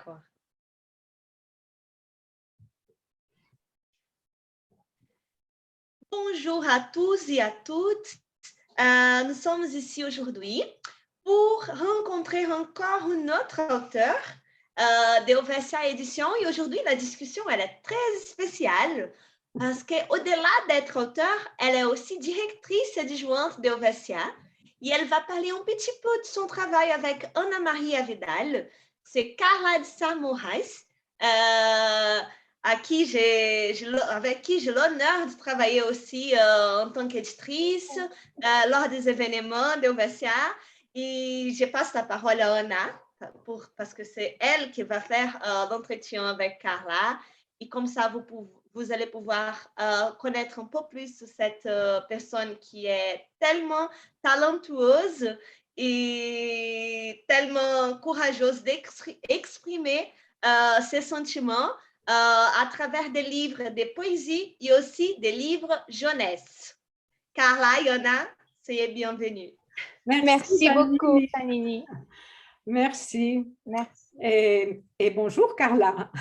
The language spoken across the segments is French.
D'accord. Bonjour à tous et à toutes. Nous sommes ici aujourd'hui pour rencontrer encore un autre auteur de Ovessia Édition. Et aujourd'hui, la discussion, elle est très spéciale parce qu'au-delà d'être auteur, elle est aussi directrice adjointe de Ovessia. Et elle va parler un petit peu de son travail avec Ana Maria Vidal. C'est Carla de Samorais. Avec qui j'ai l'honneur de travailler aussi en tant qu'éditrice lors des événements de Ovessia. Et je passe la parole à Ana parce que c'est elle qui va faire l'entretien avec Carla. Et comme ça, vous allez pouvoir connaître un peu plus cette personne qui est tellement talentueuse et tellement courageuse d'exprimer ses sentiments à travers des livres de poésie et aussi des livres jeunesse. Carla, Yona, soyez bienvenue. Merci beaucoup, Fanini. Merci. Merci. Et bonjour, Carla.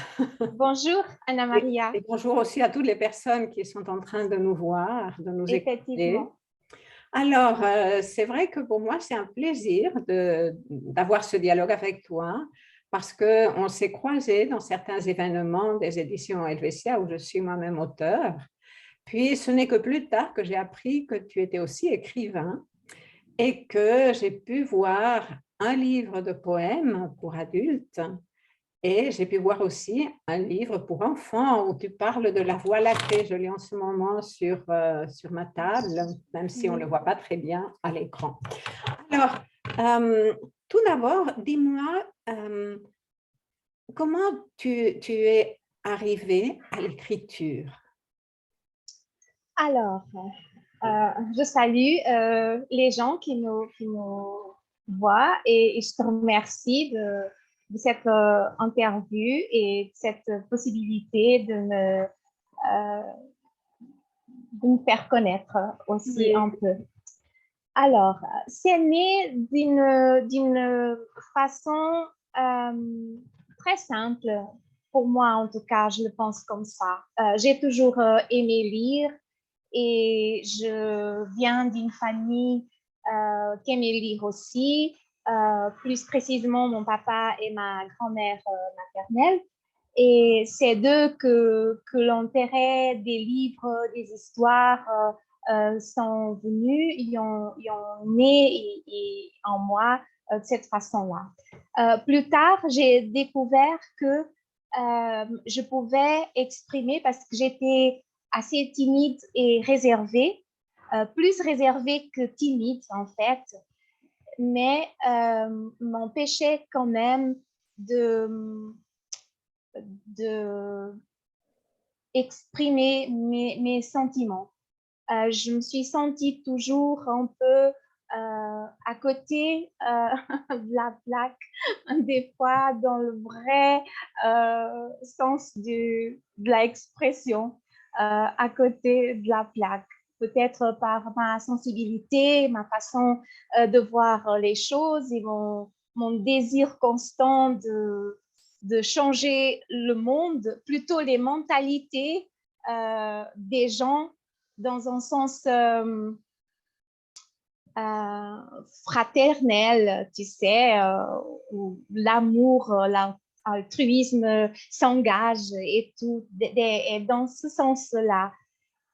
Bonjour, Ana Maria. Et bonjour aussi à toutes les personnes qui sont en train de nous voir, de nous écouter. Alors, c'est vrai que pour moi, c'est un plaisir d'avoir ce dialogue avec toi parce qu'on s'est croisés dans certains événements des éditions Helvetia où je suis moi-même auteur. Puis, ce n'est que plus tard que j'ai appris que tu étais aussi écrivain et que j'ai pu voir un livre de poèmes pour adultes et j'ai pu voir aussi un livre pour enfants où tu parles de la Voie lactée. Je l'ai en ce moment sur ma table, même si on ne le voit pas très bien à l'écran. Alors, tout d'abord, dis-moi, comment tu es arrivée à l'écriture? Alors, je salue les gens qui nous voient et je te remercie de cette interview et de cette possibilité de me faire connaître aussi un peu. Alors, c'est né d'une façon très simple, pour moi en tout cas, je le pense comme ça. J'ai toujours aimé lire et je viens d'une famille qui aimait lire aussi. Plus précisément, mon papa et ma grand-mère maternelle. Et c'est d'eux que l'intérêt des livres, des histoires sont venus, ils ont né en moi de cette façon-là. Plus tard, j'ai découvert que je pouvais exprimer parce que j'étais assez timide et réservée, plus réservée que timide en fait, mais m'empêchait quand même de exprimer mes sentiments. Je me suis sentie toujours un peu à côté de la plaque, des fois dans le vrai sens de l'expression, à côté de la plaque. Peut-être par ma sensibilité, ma façon de voir les choses et mon désir constant de changer le monde, plutôt les mentalités des gens dans un sens fraternel, tu sais, où l'amour, l'altruisme s'engage et tout, et dans ce sens-là.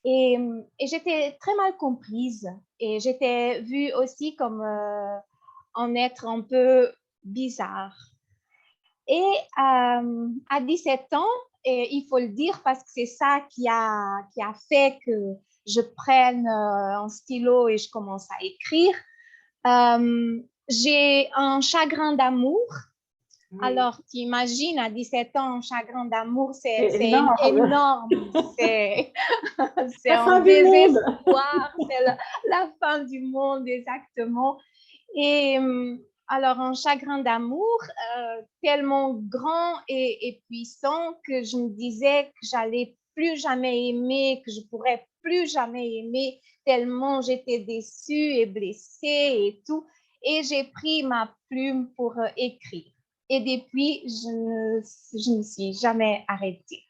Et j'étais très mal comprise et j'étais vue aussi comme un être un peu bizarre. Et à 17 ans, et il faut le dire parce que c'est ça qui a fait que je prenne un stylo et je commence à écrire, j'ai un chagrin d'amour. Oui. Alors, tu imagines, à 17 ans, un chagrin d'amour, c'est énorme. C'est un désespoir, c'est la fin du monde, exactement. Et alors, un chagrin d'amour tellement grand et puissant que je me disais que j'allais plus jamais aimer, que je pourrais plus jamais aimer, tellement j'étais déçue et blessée et tout. Et j'ai pris ma plume pour écrire. et depuis, je ne suis jamais arrêtée.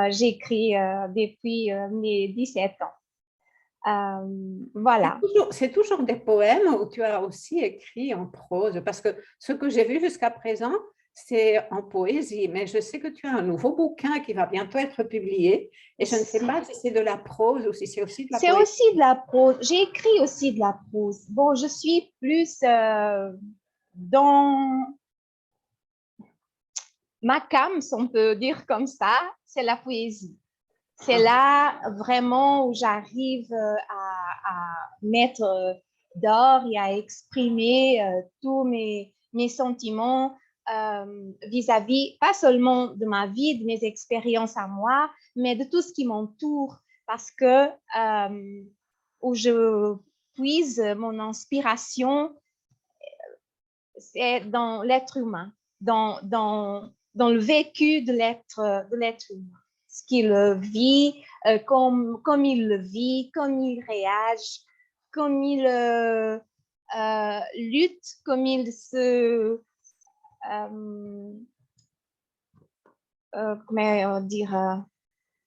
J'écris depuis mes 17 ans. Voilà. C'est toujours des poèmes ou tu as aussi écrit en prose? Parce que ce que j'ai vu jusqu'à présent, c'est en poésie, mais je sais que tu as un nouveau bouquin qui va bientôt être publié et je ne sais pas si c'est de la prose ou si c'est aussi de la poésie. C'est aussi de la prose. J'ai écrit aussi de la prose. Bon, je suis plus dans ma came, si on peut dire comme ça, c'est la poésie. C'est là vraiment où j'arrive à mettre d'or et à exprimer tous mes sentiments vis-à-vis, pas seulement de ma vie, de mes expériences à moi, mais de tout ce qui m'entoure, parce que où je puise mon inspiration, c'est dans l'être humain, dans le vécu de l'être humain, ce qu'il vit, comme il le vit, comme il réagit, comme il lutte, comme il se... comment dire,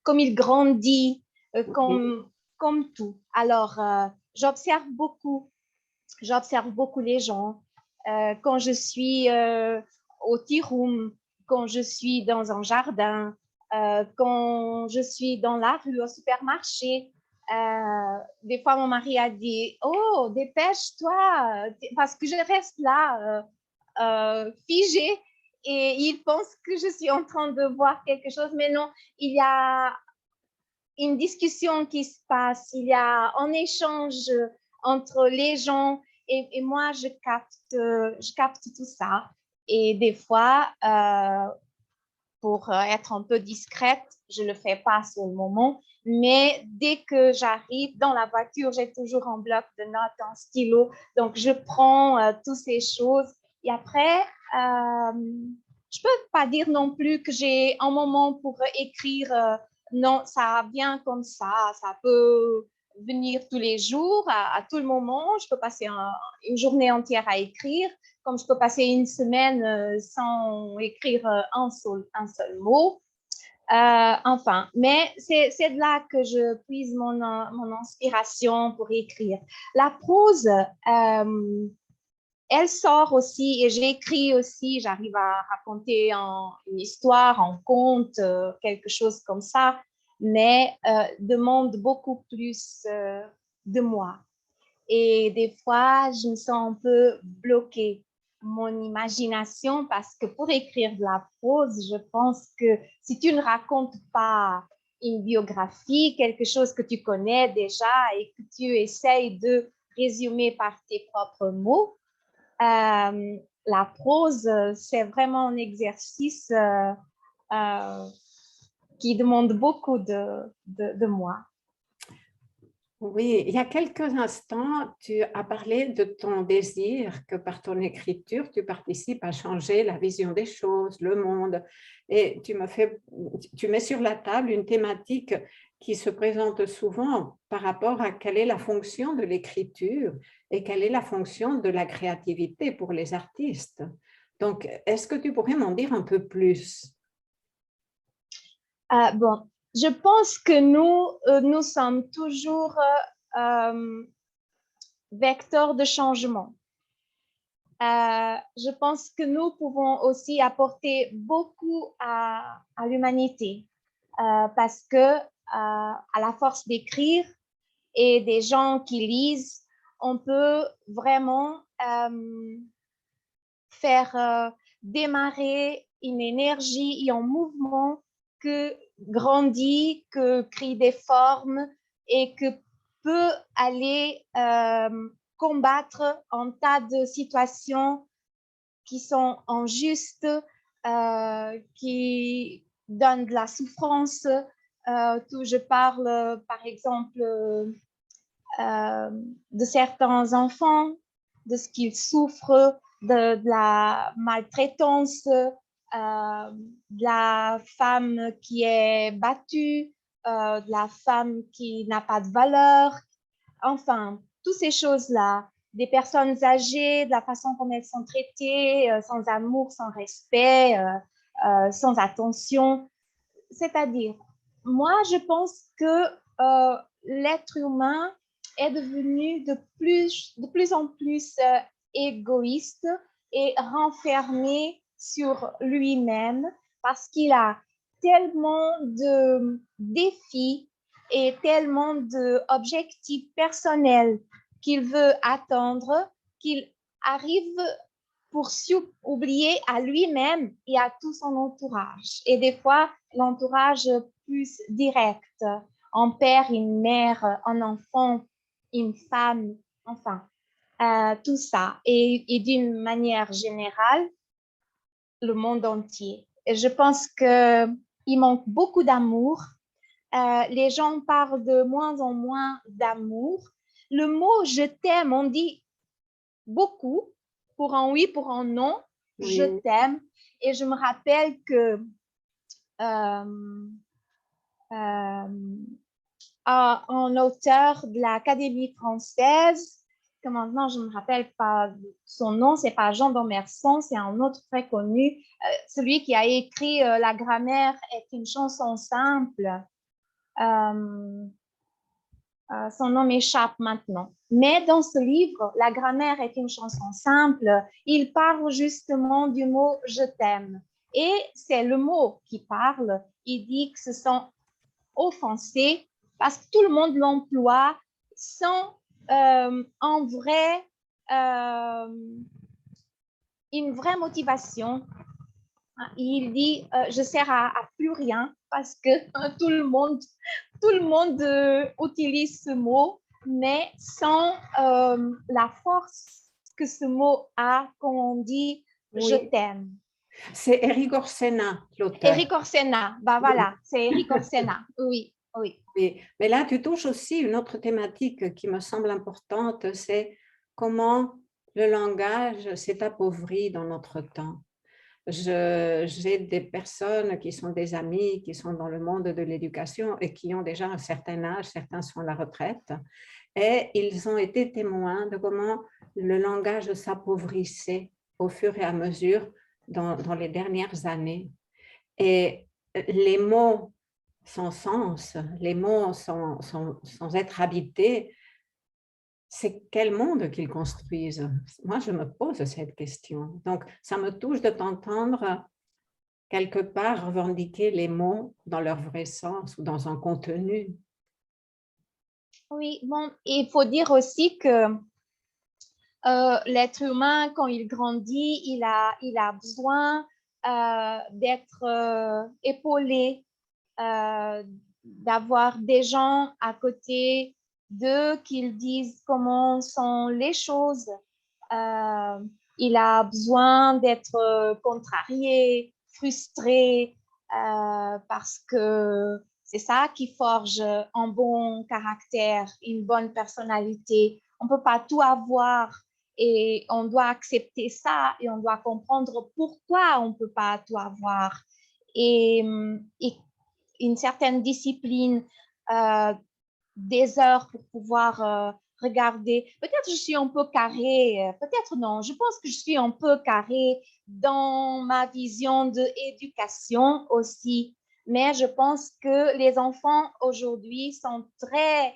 comme il grandit, comme tout. Alors, j'observe beaucoup les gens. Quand je suis au tea room, quand je suis dans un jardin, quand je suis dans la rue, au supermarché. Des fois, mon mari a dit « Oh, dépêche-toi » parce que je reste là figée et il pense que je suis en train de voir quelque chose. Mais non, il y a une discussion qui se passe, il y a un échange entre les gens et moi, je capte tout ça. Et des fois, pour être un peu discrète, je ne le fais pas sur le moment, mais dès que j'arrive dans la voiture, j'ai toujours un bloc de notes, un stylo, donc je prends toutes ces choses. Et après, je ne peux pas dire non plus que j'ai un moment pour écrire. Non, ça vient comme ça peut venir tous les jours, à tout le moment. Je peux passer une journée entière à écrire, comme je peux passer une semaine sans écrire un seul mot. Enfin, mais c'est de là que je puise mon inspiration pour écrire. La prose, elle sort aussi, et j'écris aussi, j'arrive à raconter une histoire, un conte, quelque chose comme ça, mais demande beaucoup plus de moi. Et des fois, je me sens un peu bloquée, mon imagination, parce que pour écrire de la prose, je pense que si tu ne racontes pas une biographie, quelque chose que tu connais déjà et que tu essayes de résumer par tes propres mots, la prose, c'est vraiment un exercice qui demande beaucoup de moi. Oui, il y a quelques instants, tu as parlé de ton désir que par ton écriture, tu participes à changer la vision des choses, le monde. Et tu mets sur la table une thématique qui se présente souvent par rapport à quelle est la fonction de l'écriture et quelle est la fonction de la créativité pour les artistes. Donc, est-ce que tu pourrais m'en dire un peu plus? Bon, je pense que nous sommes toujours vecteurs de changement. Je pense que nous pouvons aussi apporter beaucoup à l'humanité parce que à la force d'écrire et des gens qui lisent, on peut vraiment faire démarrer une énergie et un mouvement que grandit, que crée des formes et que peut aller combattre un tas de situations qui sont injustes, qui donnent de la souffrance. Je parle, par exemple, de certains enfants, de ce qu'ils souffrent, de la maltraitance, de la femme qui est battue, de la femme qui n'a pas de valeur. Enfin, toutes ces choses-là, des personnes âgées, de la façon comme elles sont traitées, sans amour, sans respect, sans attention. C'est-à-dire, moi, je pense que l'être humain est devenu de plus en plus égoïste et renfermé sur lui-même parce qu'il a tellement de défis et tellement d'objectifs personnels qu'il veut atteindre qu'il arrive pour oublier à lui-même et à tout son entourage. Et des fois, l'entourage plus direct, un père, une mère, un enfant, une femme, enfin, tout ça. Et d'une manière générale, le monde entier. Et je pense qu'il manque beaucoup d'amour. Les gens parlent de moins en moins d'amour. Le mot « je t'aime », on dit beaucoup, pour un oui, pour un non, Oui. je t'aime. Et je me rappelle que un auteur de l'Académie française, que maintenant je ne me rappelle pas son nom, c'est pas Jean d'Omerson, c'est un autre très connu, celui qui a écrit La grammaire est une chanson simple. Son nom m'échappe maintenant. Mais dans ce livre, La grammaire est une chanson simple, il parle justement du mot « je t'aime ». Et c'est le mot qui parle. Il dit que se sent offensé parce que tout le monde l'emploie sans une vraie motivation. Il dit je sers à plus rien parce que tout le monde utilise ce mot, mais sans la force que ce mot a quand on dit je t'aime. C'est Erik Orsena, l'auteur. Erik Orsena, bah voilà, c'est Erik Orsena, oui. Oui. Mais là, tu touches aussi une autre thématique qui me semble importante, c'est comment le langage s'est appauvri dans notre temps. J'ai des personnes qui sont des amis, qui sont dans le monde de l'éducation et qui ont déjà un certain âge, certains sont à la retraite, et ils ont été témoins de comment le langage s'appauvrissait au fur et à mesure dans les dernières années. Et les mots sans sens, les mots sans être habités, c'est quel monde qu'ils construisent? Moi, je me pose cette question. Donc, ça me touche de t'entendre quelque part revendiquer les mots dans leur vrai sens ou dans un contenu. Oui, bon, il faut dire aussi que l'être humain, quand il grandit, il a besoin d'être épaulé, d'avoir des gens à côté d'eux qui disent comment sont les choses. Il a besoin d'être contrarié, frustré, parce que c'est ça qui forge un bon caractère, une bonne personnalité. On ne peut pas tout avoir et on doit accepter ça et on doit comprendre pourquoi on ne peut pas tout avoir. Et une certaine discipline, des heures pour pouvoir regarder. Peut-être je suis un peu carrée, peut-être non. Je pense que je suis un peu carrée dans ma vision d'éducation aussi. Mais je pense que les enfants aujourd'hui sont très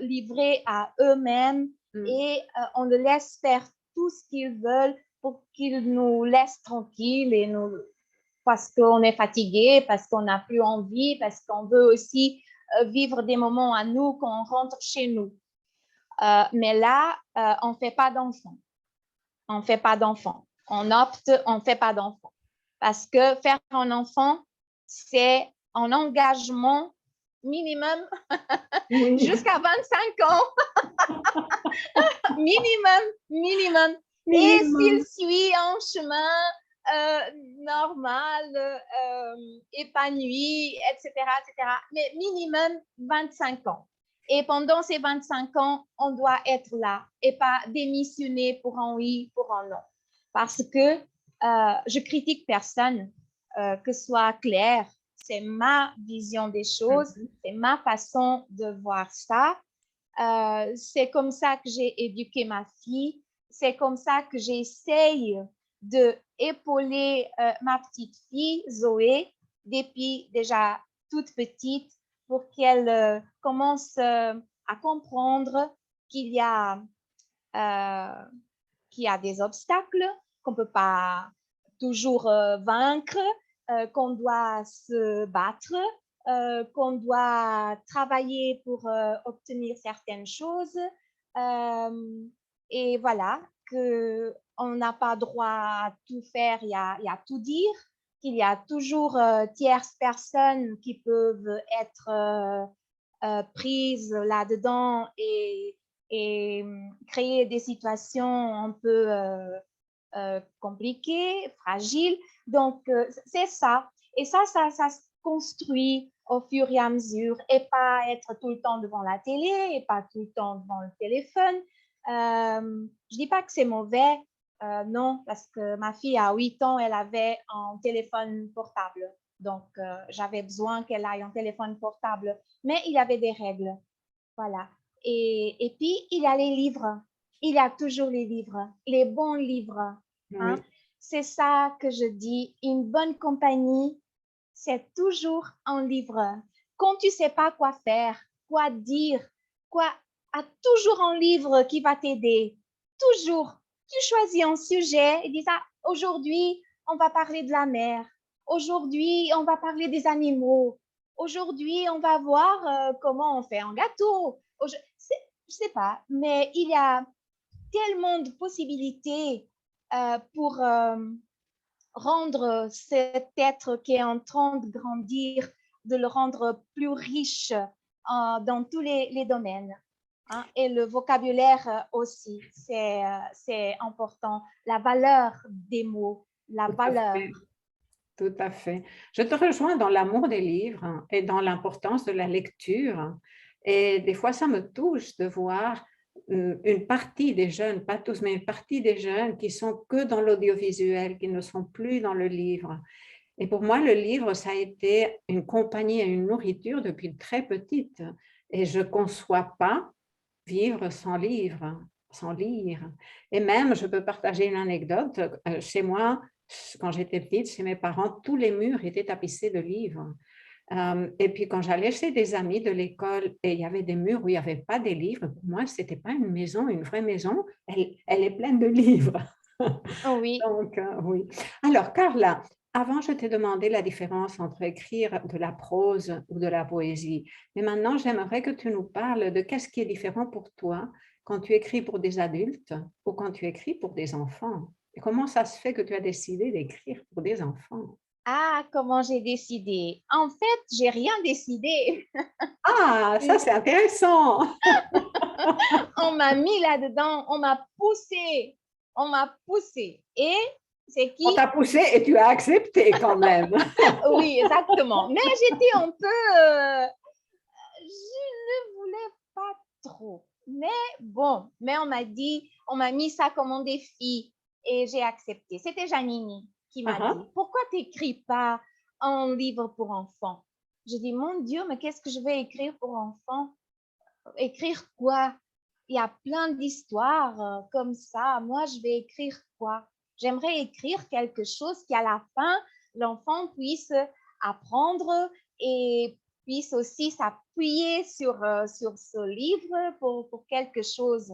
livrés à eux-mêmes et on les laisse faire tout ce qu'ils veulent pour qu'ils nous laissent tranquilles et nous, parce qu'on est fatigué, parce qu'on n'a plus envie, parce qu'on veut aussi vivre des moments à nous quand on rentre chez nous. Mais là, on ne fait pas d'enfants. On ne fait pas d'enfants. On opte, on ne fait pas d'enfants. Parce que faire un enfant, c'est un engagement minimum jusqu'à 25 ans. minimum. Et s'il suit un chemin normal, épanoui, etc., etc., mais minimum 25 ans. Et pendant ces 25 ans, on doit être là et pas démissionner pour un oui, pour un non. Parce que je critique personne, que ce soit clair, c'est ma vision des choses, c'est ma façon de voir ça. C'est comme ça que j'ai éduqué ma fille. C'est comme ça que j'essaye d'épauler ma petite fille, Zoé, depuis déjà toute petite, pour qu'elle commence à comprendre qu'il y a des obstacles, qu'on ne peut pas toujours vaincre, qu'on doit se battre, qu'on doit travailler pour obtenir certaines choses. Et voilà, qu'on n'a pas droit à tout faire et à tout dire, qu'il y a toujours tierces personnes qui peuvent être prises là-dedans et créer des situations un peu compliquées, fragiles. Donc, c'est ça. Et ça se construit au fur et à mesure et pas être tout le temps devant la télé et pas tout le temps devant le téléphone. Je dis pas que c'est mauvais, non, parce que ma fille à 8 ans, elle avait un téléphone portable. Donc, j'avais besoin qu'elle aille en téléphone portable. Mais il y avait des règles. Voilà. Et puis, il y a les livres. Il y a toujours les livres, les bons livres. Hein? Oui. C'est ça que je dis. Une bonne compagnie, c'est toujours un livre. Quand tu ne sais pas quoi faire, quoi dire, a toujours un livre qui va t'aider. Toujours. Tu choisis un sujet et dis ça. Aujourd'hui, on va parler de la mer. Aujourd'hui, on va parler des animaux. Aujourd'hui, on va voir comment on fait un gâteau. Je ne sais pas, mais il y a tellement de possibilités pour rendre cet être qui est en train de grandir, de le rendre plus riche dans tous les domaines. Hein? Et le vocabulaire aussi, c'est important. La valeur des mots, la valeur. Tout à fait. Je te rejoins dans l'amour des livres et dans l'importance de la lecture. Et des fois, ça me touche de voir une partie des jeunes, pas tous, mais une partie des jeunes qui sont que dans l'audiovisuel, qui ne sont plus dans le livre. Et pour moi, le livre, ça a été une compagnie et une nourriture depuis très petite. Et je ne conçois pas vivre sans livre, sans lire. Et même, je peux partager une anecdote. Chez moi, quand j'étais petite, chez mes parents, tous les murs étaient tapissés de livres. Et puis, quand j'allais chez des amis de l'école et il y avait des murs où il n'y avait pas des livres, pour moi, ce n'était pas une maison, une vraie maison. Elle est pleine de livres. Oui. Donc, oui. Alors, Carla, avant, je t'ai demandé la différence entre écrire de la prose ou de la poésie. Mais maintenant, j'aimerais que tu nous parles de qu'est-ce qui est différent pour toi quand tu écris pour des adultes ou quand tu écris pour des enfants. Et comment ça se fait que tu as décidé d'écrire pour des enfants? Ah, comment j'ai décidé? En fait, j'ai rien décidé. Ah, ça c'est intéressant. On m'a mis là-dedans, on m'a poussé. On m'a poussé. Et c'est qui? On t'a poussé et tu as accepté quand même. Oui, exactement. Mais j'étais un peu... je ne voulais pas trop. Mais bon, mais on m'a dit, on m'a mis ça comme un défi et j'ai accepté. C'était Janini qui m'a dit, pourquoi tu n'écris pas un livre pour enfants? Je dis, mon Dieu, mais qu'est-ce que je vais écrire pour enfants? Écrire quoi? Il y a plein d'histoires comme ça. Moi, je vais écrire quoi? J'aimerais écrire quelque chose qui, à la fin, l'enfant puisse apprendre et puisse aussi s'appuyer sur ce livre pour quelque chose.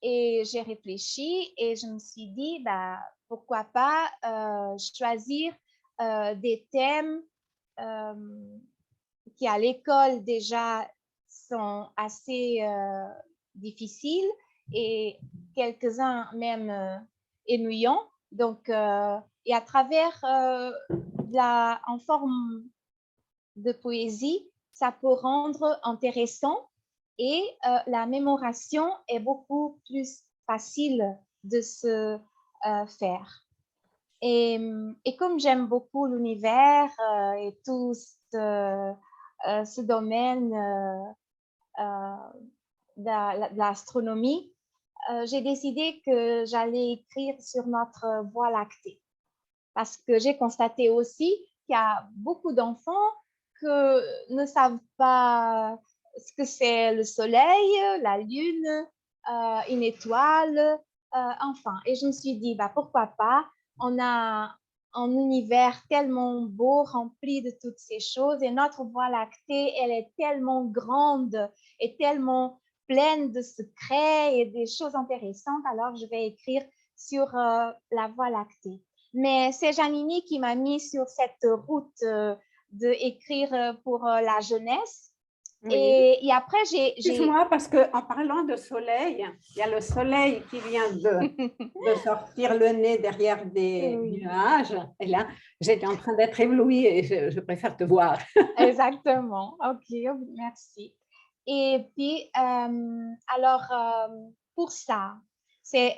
Et j'ai réfléchi et je me suis dit, bah, pourquoi pas choisir des thèmes qui, à l'école, déjà, sont assez difficiles et quelques-uns même ennuyants. Donc, et à travers en forme de poésie, ça peut rendre intéressant et la mémoration est beaucoup plus facile de se faire. Et comme j'aime beaucoup l'univers et tout ce domaine de l'astronomie, j'ai décidé que j'allais écrire sur notre Voie lactée. Parce que j'ai constaté aussi qu'il y a beaucoup d'enfants qui ne savent pas ce que c'est le soleil, la lune, une étoile, enfin. Et je me suis dit, bah, pourquoi pas, on a un univers tellement beau, rempli de toutes ces choses, et notre Voie lactée, elle est tellement grande et tellement pleine de secrets et des choses intéressantes, alors je vais écrire sur la Voie lactée. Mais c'est Janini qui m'a mis sur cette route d'écrire pour la jeunesse. Oui. Et après, j'ai... Excuse-moi, parce qu'en parlant de soleil, il y a le soleil qui vient de sortir le nez derrière des nuages. Et là, j'étais en train d'être éblouie et je préfère te voir. Exactement. OK, merci. Et puis, alors, pour ça, c'est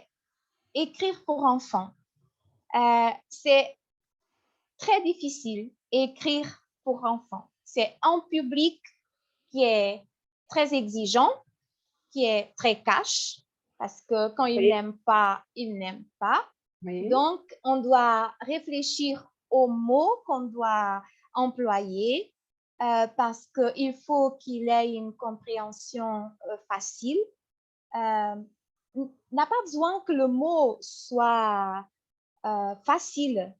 écrire pour enfants. C'est très difficile, écrire pour enfants. C'est un public qui est très exigeant, qui est très cash, parce que quand il n'aime pas, il n'aime pas. Oui. Donc, on doit réfléchir aux mots qu'on doit employer parce qu'il faut qu'il ait une compréhension facile. N'a pas besoin que le mot soit facile,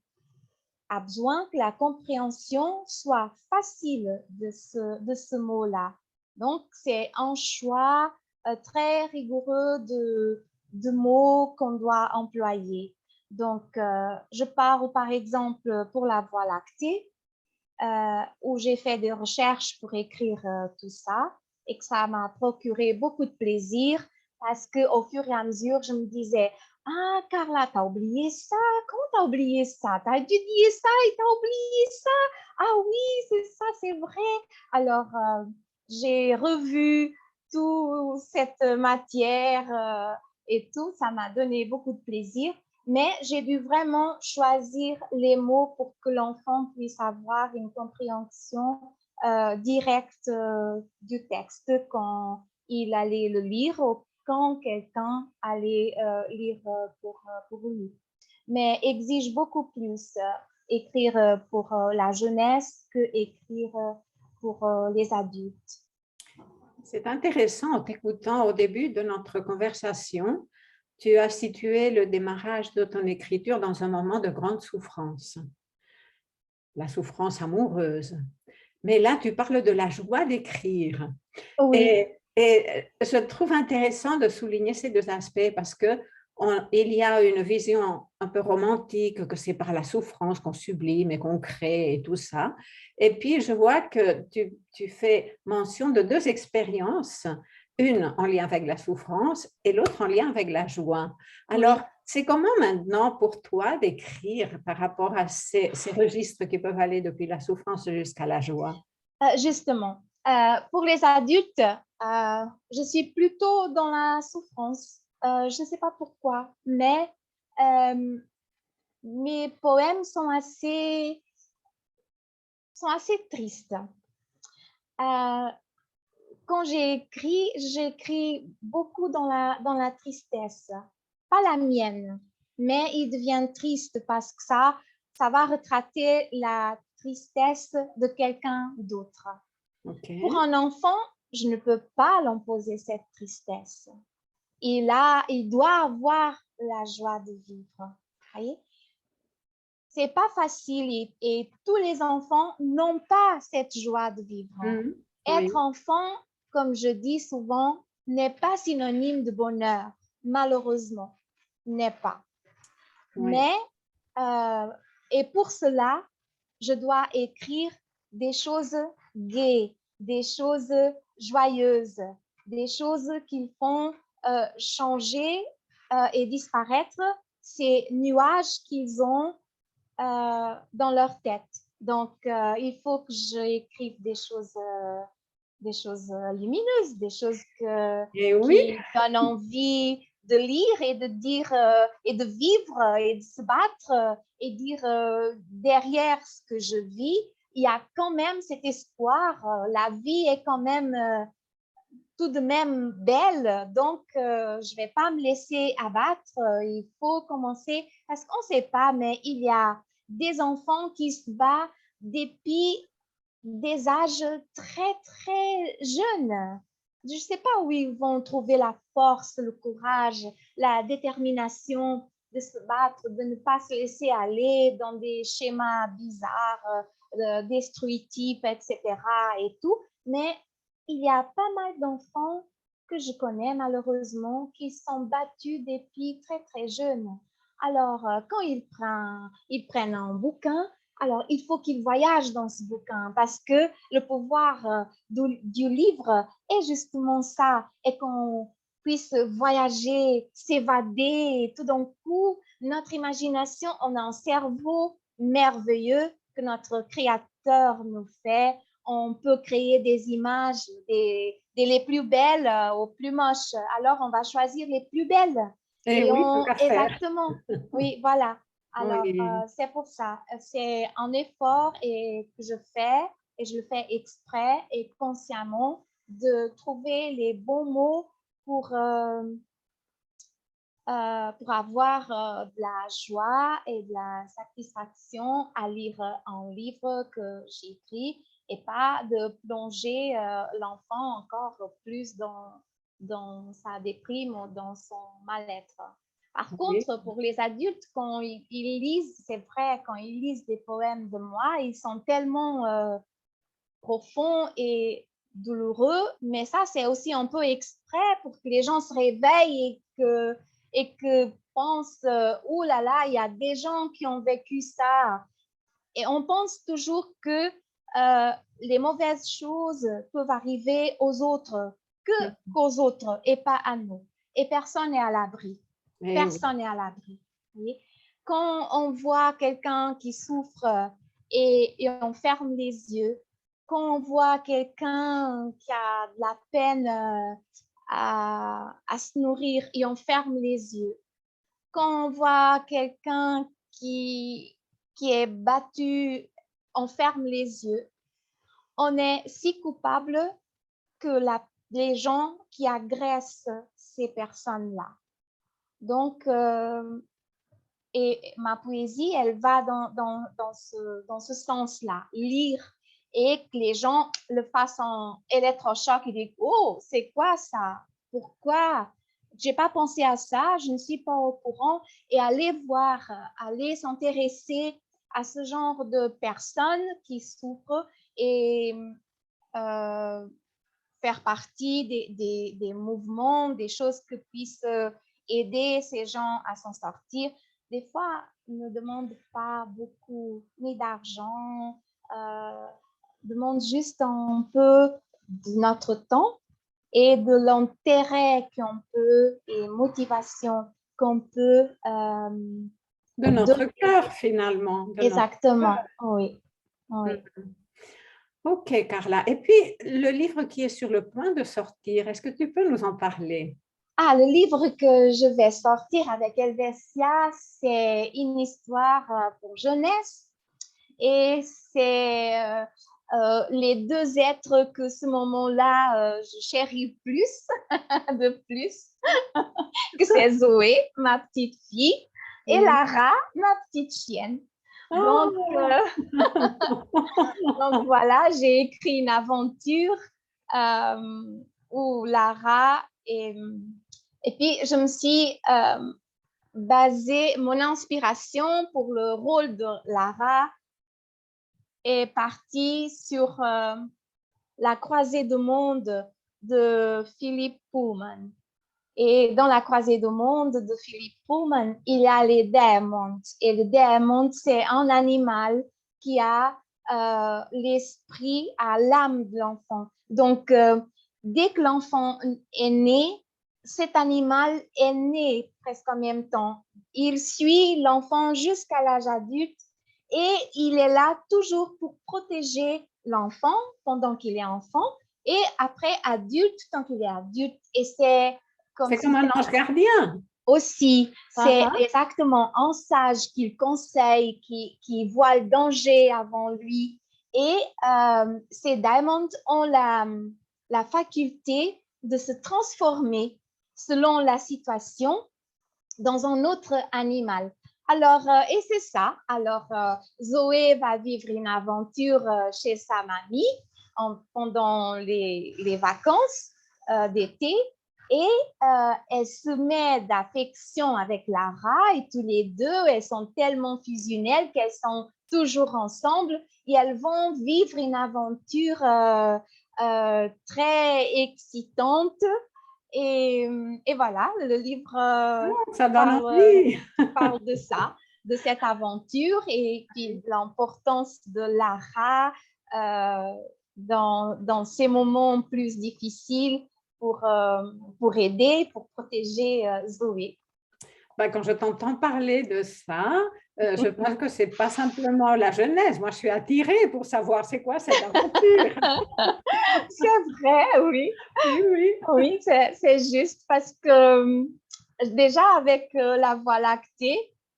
a besoin que la compréhension soit facile de ce mot-là. Donc, c'est un choix très rigoureux de mots qu'on doit employer. Donc, je parle par exemple pour la Voie lactée, où j'ai fait des recherches pour écrire tout ça et que ça m'a procuré beaucoup de plaisir parce qu'au fur et à mesure, je me disais, ah, Carla, t'as oublié ça? Comment t'as oublié ça? T'as étudié ça et t'as oublié ça? Ah oui, c'est ça, c'est vrai. Alors, j'ai revu toute cette matière et tout. Ça m'a donné beaucoup de plaisir. Mais j'ai dû vraiment choisir les mots pour que l'enfant puisse avoir une compréhension directe du texte quand il allait le lire ou quand quelqu'un allait lire pour lui. Mais exige beaucoup plus écrire pour la jeunesse que écrire pour les adultes. C'est intéressant en t'écoutant au début de notre conversation. Tu as situé le démarrage de ton écriture dans un moment de grande souffrance, la souffrance amoureuse. Mais là, tu parles de la joie d'écrire. Oui. Et je trouve intéressant de souligner ces deux aspects parce qu'il y a une vision un peu romantique que c'est par la souffrance qu'on sublime et qu'on crée et tout ça. Et puis, je vois que tu fais mention de deux expériences, une en lien avec la souffrance et l'autre en lien avec la joie. Alors, c'est comment maintenant pour toi d'écrire par rapport à ces registres qui peuvent aller depuis la souffrance jusqu'à la joie? Justement, pour les adultes, je suis plutôt dans la souffrance. Je ne sais pas pourquoi, mais mes poèmes sont assez tristes. Quand j'écris beaucoup dans la tristesse. Pas la mienne, mais il devient triste parce que ça va retrater la tristesse de quelqu'un d'autre. Okay. Pour un enfant, je ne peux pas l'imposer cette tristesse. Il doit avoir la joie de vivre. Voyez? C'est pas facile et tous les enfants n'ont pas cette joie de vivre. Être enfant, comme je dis souvent, n'est pas synonyme de bonheur, malheureusement, n'est pas. Mais, et pour cela, je dois écrire des choses gaies, des choses joyeuses, des choses qui font changer et disparaître ces nuages qu'ils ont dans leur tête. Donc, il faut que j'écrive des choses lumineuses, des choses qui donnent envie de lire et de dire et de vivre et de se battre et dire derrière ce que je vis, il y a quand même cet espoir. La vie est quand même tout de même belle, donc je ne vais pas me laisser abattre. Il faut commencer, parce qu'on ne sait pas, mais il y a des enfants qui se battent depuis des âges très, très jeunes. Je ne sais pas où ils vont trouver la force, le courage, la détermination de se battre, de ne pas se laisser aller dans des schémas bizarres, destructifs, etc. et tout. Mais il y a pas mal d'enfants que je connais malheureusement qui sont battus depuis très, très jeunes. Alors, quand ils prennent un bouquin, alors il faut qu'ils voyagent dans ce bouquin parce que le pouvoir du livre est justement ça, et qu'on puisse voyager, s'évader, et tout d'un coup, notre imagination, on a un cerveau merveilleux que notre créateur nous fait. On peut créer des images, les plus belles aux plus moches. Alors, on va choisir les plus belles. Et oui, tant qu'à faire. Exactement, oui, voilà. Alors, Oui. c'est pour ça. C'est un effort que je fais, et je le fais exprès et consciemment, de trouver les bons mots pour avoir de la joie et de la satisfaction à lire un livre que j'écris, et pas de plonger l'enfant encore plus dans sa déprime ou dans son mal-être. Par Oui. contre, pour les adultes, quand ils lisent, c'est vrai, quand ils lisent des poèmes de moi, ils sont tellement profonds et douloureux, mais ça, c'est aussi un peu exprès pour que les gens se réveillent et que pensent, oh là là, il y a des gens qui ont vécu ça. Et on pense toujours que les mauvaises choses peuvent arriver aux autres, qu'aux autres et pas à nous. Et personne n'est à l'abri. Personne n'est à l'abri. Oui. Quand on voit quelqu'un qui souffre et on ferme les yeux, quand on voit quelqu'un qui a de la peine à se nourrir et on ferme les yeux, quand on voit quelqu'un qui est battu, on ferme les yeux, on est si coupable que les gens qui agressent ces personnes-là. Donc, et ma poésie, elle va dans ce sens-là, lire et que les gens le fassent en électrochoc et disent « Oh, c'est quoi ça? Pourquoi? J'ai pas pensé à ça, je ne suis pas au courant. » Et aller voir, aller s'intéresser à ce genre de personnes qui souffrent et faire partie des mouvements, des choses qui puissent aider ces gens à s'en sortir. Des fois, ils ne demandent pas beaucoup, ni d'argent, demandent juste un peu de notre temps et de l'intérêt qu'on peut et motivation qu'on peut de notre cœur, finalement. Exactement, oui. Oui. Ok, Carla. Et puis, le livre qui est sur le point de sortir, est-ce que tu peux nous en parler? Ah, le livre que je vais sortir avec Helvetia, c'est une histoire pour jeunesse, et c'est les deux êtres que ce moment-là je chéris plus, de plus, que c'est Zoé, ma petite fille, et Lara, ma petite chienne. Donc, donc voilà, j'ai écrit une aventure où Lara et puis je me suis basée, mon inspiration pour le rôle de Lara est partie sur La croisée du monde de Philip Pullman. Et dans La croisée du monde de Philip Pullman, il y a les diamonds. Et le diamant, c'est un animal qui a l'esprit, à l'âme de l'enfant. Donc, dès que l'enfant est né, cet animal est né presque en même temps. Il suit l'enfant jusqu'à l'âge adulte et il est là toujours pour protéger l'enfant pendant qu'il est enfant et après adulte tant qu'il est adulte. Et c'est comme un ange gardien. Aussi, c'est exactement un sage qui conseille, qui voit le danger avant lui. Et ces diamonds ont la faculté de se transformer selon la situation dans un autre animal. Alors, et c'est ça. Alors, Zoé va vivre une aventure chez sa mamie pendant les vacances d'été et elle se met d'affection avec Lara et tous les deux, elles sont tellement fusionnelles qu'elles sont toujours ensemble et elles vont vivre une aventure très excitante. Et voilà, le livre Ça donne envie. parle de ça, de cette aventure et puis de l'importance de Lara dans ces moments plus difficiles pour aider, pour protéger Zoé. Ben, quand je t'entends parler de ça, je pense que c'est pas simplement la jeunesse. Moi, je suis attirée pour savoir c'est quoi cette aventure. C'est vrai, oui. Oui, oui. Oui, c'est juste parce que déjà avec la Voie lactée,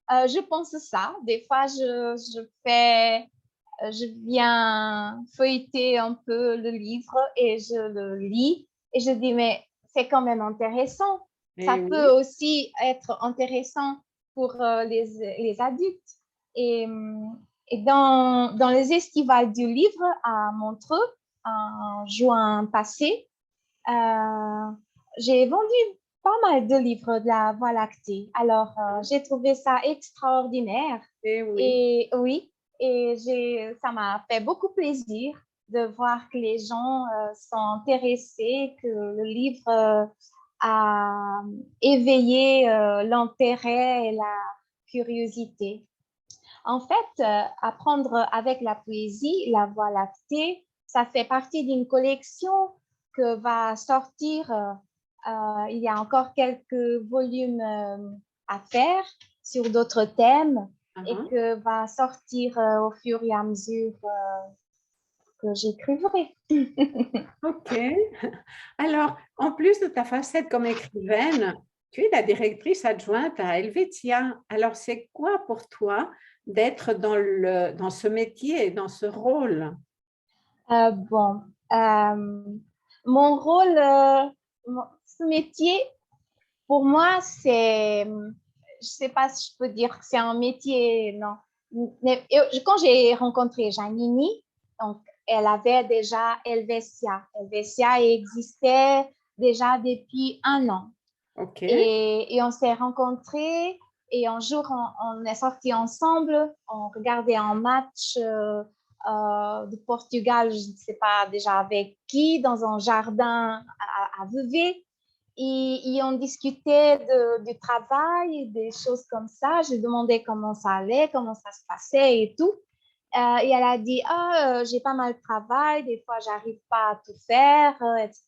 je pense ça. Des fois, je viens feuilleter un peu le livre et je le lis et je dis, mais c'est quand même intéressant. Ça Et peut oui. aussi être intéressant pour les adultes. Et, et dans les estivales du livre à Montreux, en juin passé, j'ai vendu pas mal de livres de la Voie lactée. Alors, j'ai trouvé ça extraordinaire. Et oui. Et oui, ça m'a fait beaucoup plaisir de voir que les gens sont intéressés, que le livre a éveillé l'intérêt et la curiosité. En fait, apprendre avec la poésie, la Voie lactée, ça fait partie d'une collection que va sortir. Il y a encore quelques volumes à faire sur d'autres thèmes et que va sortir au fur et à mesure que j'écriverai. OK. Alors, en plus de ta facette comme écrivaine, tu es la directrice adjointe à Helvetia. Alors, c'est quoi pour toi d'être dans ce métier, dans ce rôle? Bon, mon rôle, ce métier, pour moi, je sais pas si je peux dire que c'est un métier, non. Mais quand j'ai rencontré Janini, donc elle avait déjà Helvetia. Helvetia existait déjà depuis 1 an. OK. Et on s'est rencontrés et un jour, on est sortis ensemble, on regardait un match de Portugal, je ne sais pas déjà avec qui, dans un jardin à Vevey. Et on discutait du travail, des choses comme ça. Je demandais comment ça allait, comment ça se passait et tout. Et elle a dit, j'ai pas mal de travail, des fois, j'arrive pas à tout faire, etc.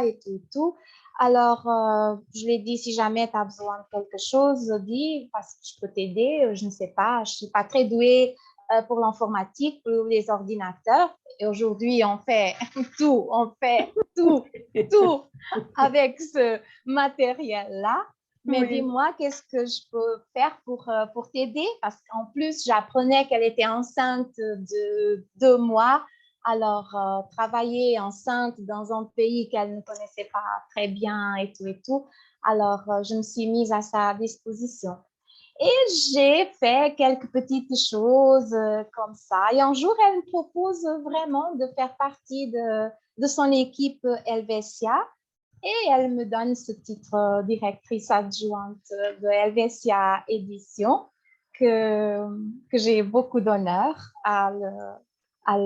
et tout, et tout. Alors, je lui ai dit, si jamais tu as besoin de quelque chose, dis, parce que je peux t'aider. Je ne sais pas, je suis pas très douée pour l'informatique, pour les ordinateurs. Et aujourd'hui, on fait tout avec ce matériel-là. Mais Oui. dis-moi, qu'est-ce que je peux faire pour t'aider? Parce qu'en plus, j'apprenais qu'elle était enceinte de 2 mois. Alors, travailler enceinte dans un pays qu'elle ne connaissait pas très bien et tout et tout. Alors, je me suis mise à sa disposition. Et j'ai fait quelques petites choses comme ça. Et un jour, elle me propose vraiment de faire partie de son équipe Helvetia. Et elle me donne ce titre directrice adjointe de Helvetia Édition que j'ai beaucoup d'honneur à, à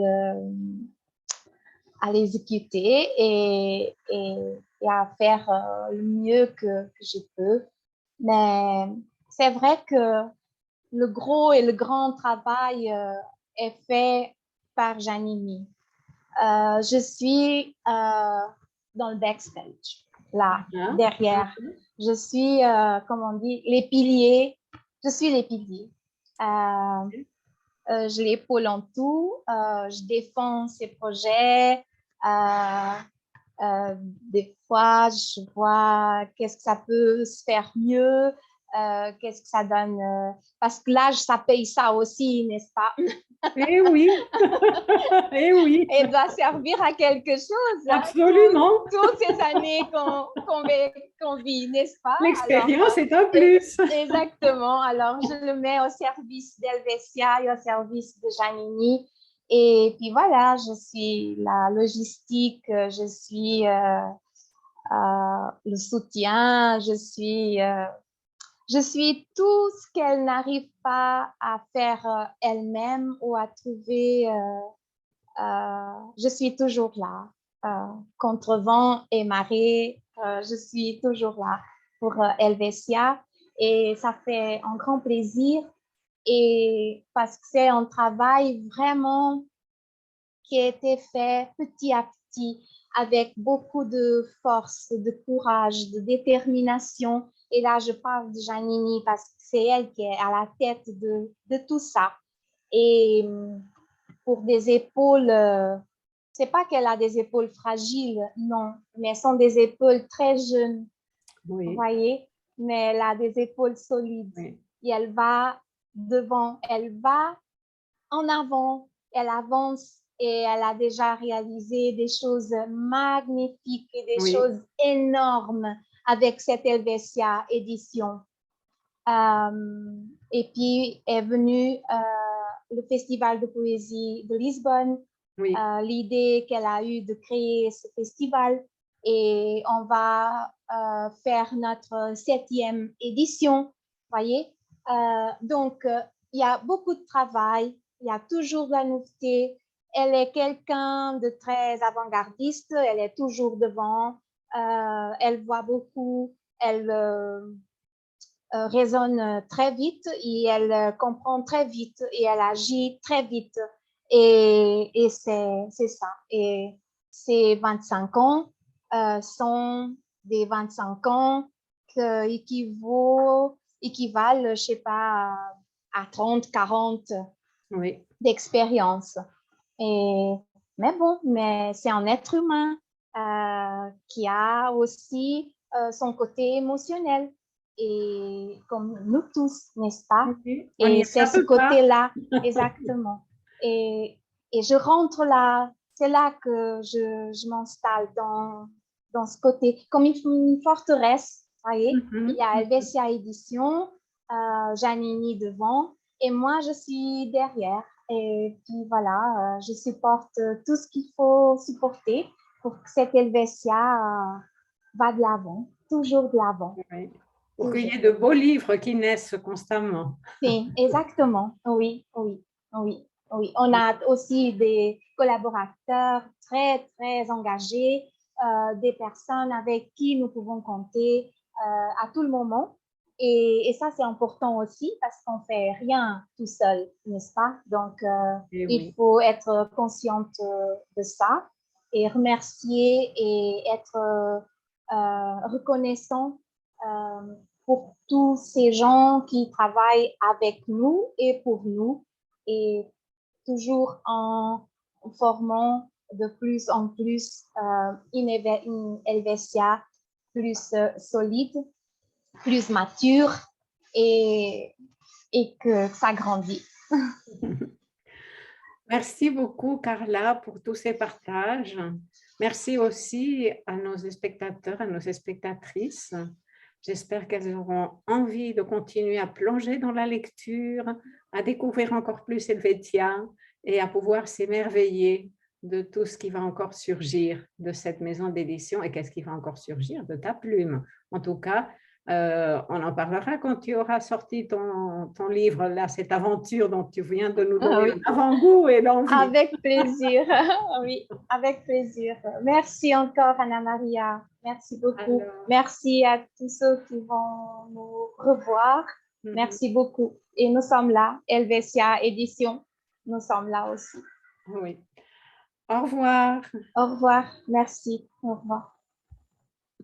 l'exécuter et à faire le mieux que je peux. Mais c'est vrai que le gros et le grand travail est fait par Janini. Je suis dans le backstage, là, derrière. Je suis, comme on dit, les piliers. Je suis les piliers. Je l'épaule en tout. Je défends ses projets. Des fois, je vois qu'est-ce que ça peut se faire mieux. qu'est-ce que ça donne. Parce que l'âge, ça paye ça aussi, n'est-ce pas? Eh oui, eh oui. Et doit servir à quelque chose. Absolument. Toutes ces années qu'on vit, n'est-ce pas? L'expérience est un plus. Exactement. Alors, je le mets au service d'Helvetia et au service de Janini. Et puis voilà, je suis la logistique, je suis le soutien, je suis tout ce qu'elle n'arrive pas à faire elle-même ou à trouver. Je suis toujours là. Contre vent et marée, je suis toujours là pour Helvetia. Et ça fait un grand plaisir. Et parce que c'est un travail vraiment qui a été fait petit à petit avec beaucoup de force, de courage, de détermination. Et là, je parle de Janini parce que c'est elle qui est à la tête de tout ça. Et pour des épaules, c'est pas qu'elle a des épaules fragiles, non, mais elles sont des épaules très jeunes, Oui. vous voyez, mais elle a des épaules solides. Oui. Et elle va devant, elle va en avant, elle avance et elle a déjà réalisé des choses magnifiques et des choses énormes avec cette Helvetia édition. Et puis est venu le Festival de poésie de Lisbonne, l'idée qu'elle a eue de créer ce festival et on va faire notre 7e édition, voyez. Donc, il y a beaucoup de travail, il y a toujours de la nouveauté. Elle est quelqu'un de très avant-gardiste, elle est toujours devant, elle voit beaucoup, elle raisonne très vite et elle comprend très vite et elle agit très vite. Et c'est ça. Et ces 25 ans sont des 25 ans qui équivalent, je ne sais pas, à 30, 40 d'expérience. Mais bon, mais c'est un être humain qui a aussi son côté émotionnel. Et comme nous tous, n'est-ce pas? Oui, et c'est ce côté-là, exactement. Et je rentre là, c'est là que je m'installe dans ce côté, comme une forteresse, vous voyez? Il y a Helvetia Édition, Janini devant, et moi, je suis derrière. Et puis voilà, je supporte tout ce qu'il faut supporter pour que cette Helvetia va de l'avant, toujours de l'avant. Oui. Pour qu'il y ait de beaux livres qui naissent constamment. Oui, exactement. Oui, oui, oui, oui. On a aussi des collaborateurs très, très engagés, des personnes avec qui nous pouvons compter à tout le moment. Et ça, c'est important aussi parce qu'on ne fait rien tout seul, n'est-ce pas? Donc, il faut être consciente de ça et remercier et être reconnaissant pour tous ces gens qui travaillent avec nous et pour nous et toujours en formant de plus en plus une Helvetia plus solide, plus mature et que ça grandit. Merci beaucoup, Carla, pour tous ces partages. Merci aussi à nos spectateurs, à nos spectatrices. J'espère qu'elles auront envie de continuer à plonger dans la lecture, à découvrir encore plus Helvetia et à pouvoir s'émerveiller de tout ce qui va encore surgir de cette maison d'édition et qu'est-ce qui va encore surgir de ta plume. En tout cas, on en parlera quand tu auras sorti ton livre, là, cette aventure dont tu viens de nous donner un avant-goût et l'envie. Avec plaisir, oui, avec plaisir. Merci encore, Anna-Maria. Merci beaucoup. Alors... Merci à tous ceux qui vont nous revoir. Merci beaucoup. Et nous sommes là, Helvetia Édition. Nous sommes là aussi. Oui. Au revoir. Au revoir. Merci. Au revoir.